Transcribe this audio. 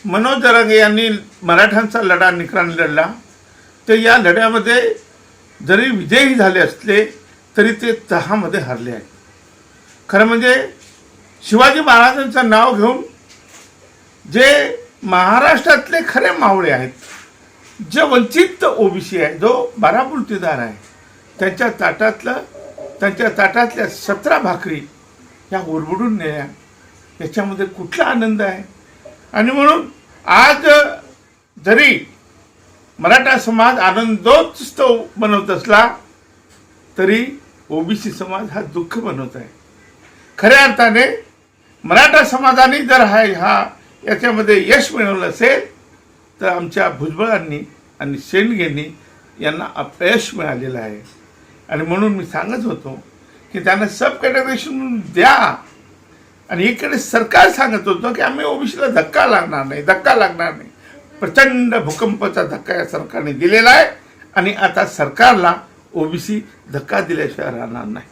मनोज जरांगे यांनी मराठ्यांचा लढा निकराने लढला, तर या लढ्यामध्ये जरी विजयी झाले असले तरी ते तहामध्ये हरले आहेत. खरं म्हणजे शिवाजी महाराजांचं नाव घेऊन जे महाराष्ट्रातले खरे मावळे आहेत, जे वंचित ओबीसी आहे, जो बारापुलतीदार आहे, त्यांच्या ताटातल्या 17 भाकरी या उरबडून नेल्या, याच्यामध्ये कुठला आनंद आहे? आणि म्हणून आज जरी मराठा समाज आनंदोत्सव बनवत असला तरी ओबीसी समाज हा दुःख बनवत आहे. खऱ्या अर्थाने मराठा समाजाने जर याच्यामध्ये यश मिळवलं असेल तर आमच्या भुजबळांनी आणि शेंडगेंनी यांना अपयश मिळालेलं आहे. आणि म्हणून मी सांगत होतो की त्यांना सब कॅटेगरायझेशन द्या. आणि इकडे सरकार सांगत होतं की आम्ही ओबीसीला धक्का लागणार नाही. प्रचंड भूकंपाचा धक्का या सरकारने दिलेला आहे आणि आता सरकारला ओबीसी धक्का दिल्याशिवाय राहणार नाही.